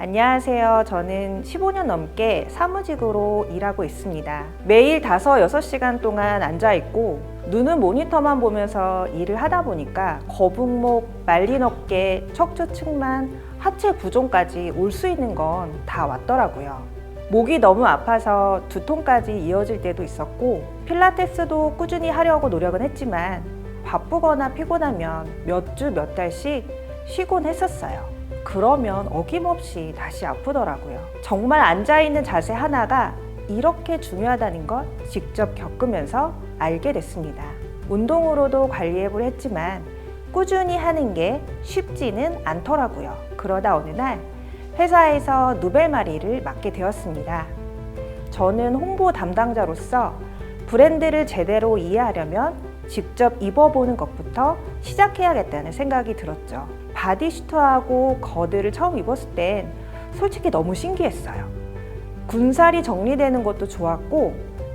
안녕하세요. 저는 15년 넘게 사무직으로 일하고 있습니다. 매일 5, 6시간 동안 앉아있고 눈은 모니터만 보면서 일을 하다 보니까 거북목, 말린 어깨, 척추 측만, 하체 부종까지 올 수 있는 건 다 왔더라고요. 목이 너무 아파서 두통까지 이어질 때도 있었고 필라테스도 꾸준히 하려고 노력은 했지만 바쁘거나 피곤하면 몇 주, 몇 달씩 쉬곤 했었어요. 그러면 어김없이 다시 아프더라고요. 정말 앉아있는 자세 하나가 이렇게 중요하다는 걸 직접 겪으면서 알게 됐습니다. 운동으로도 관리해보려 했지만 꾸준히 하는 게 쉽지는 않더라고요. 그러다 어느 날 회사에서 누벨마리를 맡게 되었습니다. 저는 홍보 담당자로서 브랜드를 제대로 이해하려면 직접 입어보는 것부터 시작해야겠다는 생각이 들었죠. 바디슈트하고 거드를 처음 입었을 땐 솔직히 너무 신기했어요. 군살이 정리되는 것도 좋았고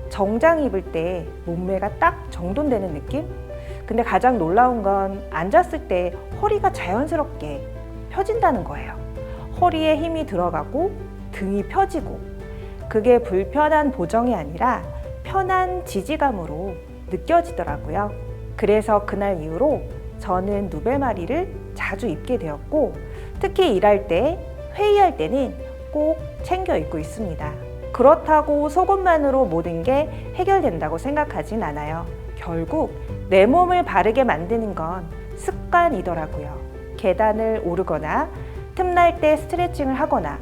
정장 입을 때 몸매가 딱 정돈되는 느낌? 근데 가장 놀라운 건 앉았을 때 허리가 자연스럽게 펴진다는 거예요. 허리에 힘이 들어가고 등이 펴지고 그게 불편한 보정이 아니라 편한 지지감으로 느껴지더라고요. 그래서 그날 이후로 저는 누벨마리를 자주 입게 되었고 특히 일할 때, 회의할 때는 꼭 챙겨 입고 있습니다. 그렇다고 속옷만으로 모든 게 해결된다고 생각하진 않아요. 결국 내 몸을 바르게 만드는 건 습관이더라고요. 계단을 오르거나 틈날 때 스트레칭을 하거나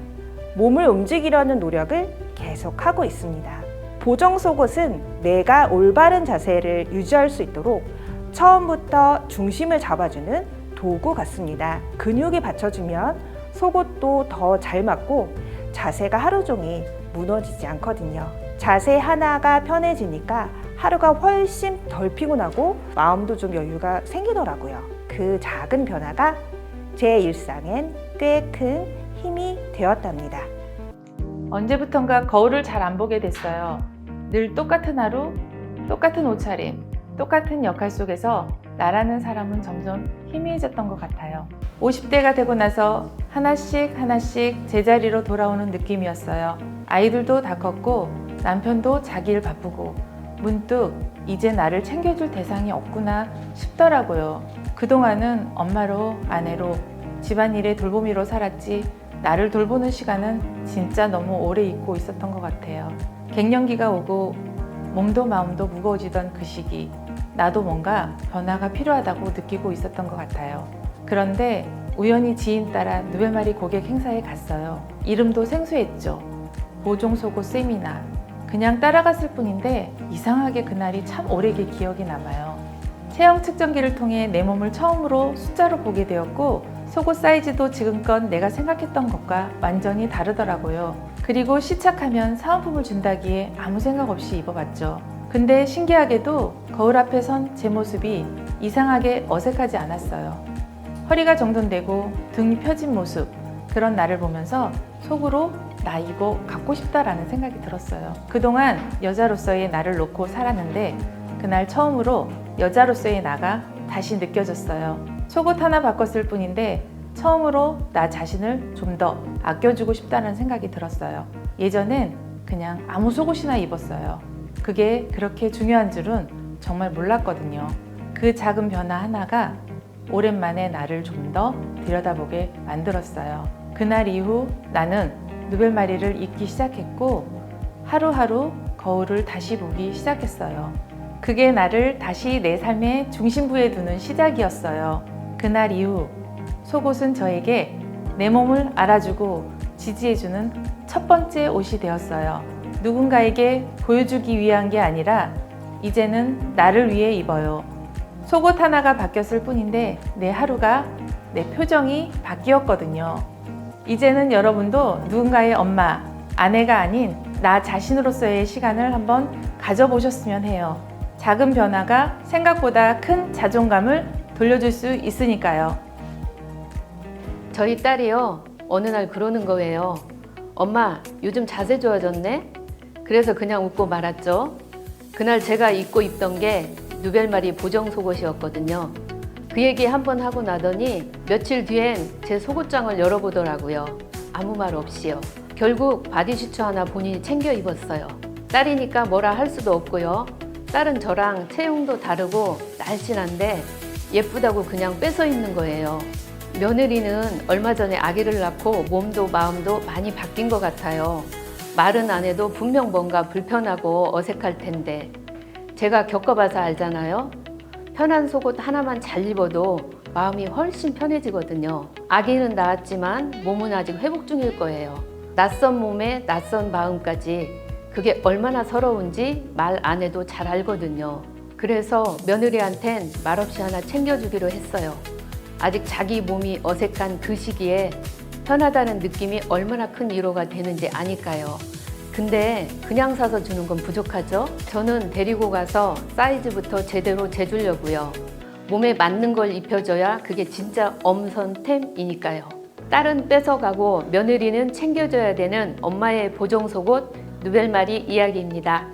몸을 움직이려는 노력을 계속하고 있습니다. 보정 속옷은 내가 올바른 자세를 유지할 수 있도록 처음부터 중심을 잡아주는 도구 같습니다. 근육이 받쳐주면 속옷도 더 잘 맞고 자세가 하루 종일 무너지지 않거든요. 자세 하나가 편해지니까 하루가 훨씬 덜 피곤하고 마음도 좀 여유가 생기더라고요. 그 작은 변화가 제 일상엔 꽤 큰 힘이 되었답니다. 언제부턴가 거울을 잘 안 보게 됐어요. 늘 똑같은 하루, 똑같은 옷차림, 똑같은 역할 속에서 나라는 사람은 점점 희미해졌던 것 같아요. 50대가 되고 나서 하나씩 제자리로 돌아오는 느낌이었어요. 아이들도 다 컸고 남편도 자기 일 바쁘고 문득 이제 나를 챙겨줄 대상이 없구나 싶더라고요. 그동안은 엄마로, 아내로, 집안일의 돌보미로 살았지 나를 돌보는 시간은 진짜 너무 오래 잊고 있었던 것 같아요. 갱년기가 오고 몸도 마음도 무거워지던 그 시기 나도 뭔가 변화가 필요하다고 느끼고 있었던 것 같아요. 그런데 우연히 지인 따라 누벨마리 고객 행사에 갔어요. 이름도 생소했죠. 보정 속옷 세미나. 그냥 따라갔을 뿐인데 이상하게 그날이 참 오래 기억이 남아요. 체형 측정기를 통해 내 몸을 처음으로 숫자로 보게 되었고 속옷 사이즈도 지금껏 내가 생각했던 것과 완전히 다르더라고요. 그리고 시착하면 사은품을 준다기에 아무 생각 없이 입어봤죠. 근데 신기하게도 거울 앞에 선 제 모습이 이상하게 어색하지 않았어요. 허리가 정돈되고 등이 펴진 모습, 그런 나를 보면서 속으로 나 이거 갖고 싶다라는 생각이 들었어요. 그동안 여자로서의 나를 놓고 살았는데 그날 처음으로 여자로서의 나가 다시 느껴졌어요. 속옷 하나 바꿨을 뿐인데 처음으로 나 자신을 좀 더 아껴주고 싶다는 생각이 들었어요. 예전엔 그냥 아무 속옷이나 입었어요. 그게 그렇게 중요한 줄은 정말 몰랐거든요. 그 작은 변화 하나가 오랜만에 나를 좀 더 들여다보게 만들었어요. 그날 이후 나는 누벨마리를 입기 시작했고 하루하루 거울을 다시 보기 시작했어요. 그게 나를 다시 내 삶의 중심부에 두는 시작이었어요. 그날 이후 속옷은 저에게 내 몸을 알아주고 지지해주는 첫 번째 옷이 되었어요. 누군가에게 보여주기 위한 게 아니라 이제는 나를 위해 입어요. 속옷 하나가 바뀌었을 뿐인데 내 하루가, 내 표정이 바뀌었거든요. 이제는 여러분도 누군가의 엄마, 아내가 아닌 나 자신으로서의 시간을 한번 가져보셨으면 해요. 작은 변화가 생각보다 큰 자존감을 돌려줄 수 있으니까요. 저희 딸이요, 어느 날 그러는 거예요. 엄마, 요즘 자세 좋아졌네? 그래서 그냥 웃고 말았죠. 그날 제가 입고 입던 게 누벨마리 보정 속옷이었거든요. 그 얘기 한번 하고 나더니 며칠 뒤엔 제 속옷장을 열어보더라고요. 아무 말 없이요. 결국 바디슈트 하나 본인이 챙겨 입었어요. 딸이니까 뭐라 할 수도 없고요. 딸은 저랑 체형도 다르고 날씬한데 예쁘다고 그냥 뺏어 입는 거예요. 며느리는 얼마 전에 아기를 낳고 몸도 마음도 많이 바뀐 것 같아요. 말은 안 해도 분명 뭔가 불편하고 어색할 텐데 제가 겪어봐서 알잖아요. 편한 속옷 하나만 잘 입어도 마음이 훨씬 편해지거든요. 아기는 낳았지만 몸은 아직 회복 중일 거예요. 낯선 몸에 낯선 마음까지 그게 얼마나 서러운지 말 안 해도 잘 알거든요. 그래서 며느리한텐 말없이 하나 챙겨주기로 했어요. 아직 자기 몸이 어색한 그 시기에 편하다는 느낌이 얼마나 큰 위로가 되는지 아니까요. 근데 그냥 사서 주는 건 부족하죠? 저는 데리고 가서 사이즈부터 제대로 재주려고요. 몸에 맞는 걸 입혀줘야 그게 진짜 엄선템이니까요. 딸은 뺏어가고 며느리는 챙겨줘야 되는 엄마의 보정 속옷 누벨마리 이야기입니다.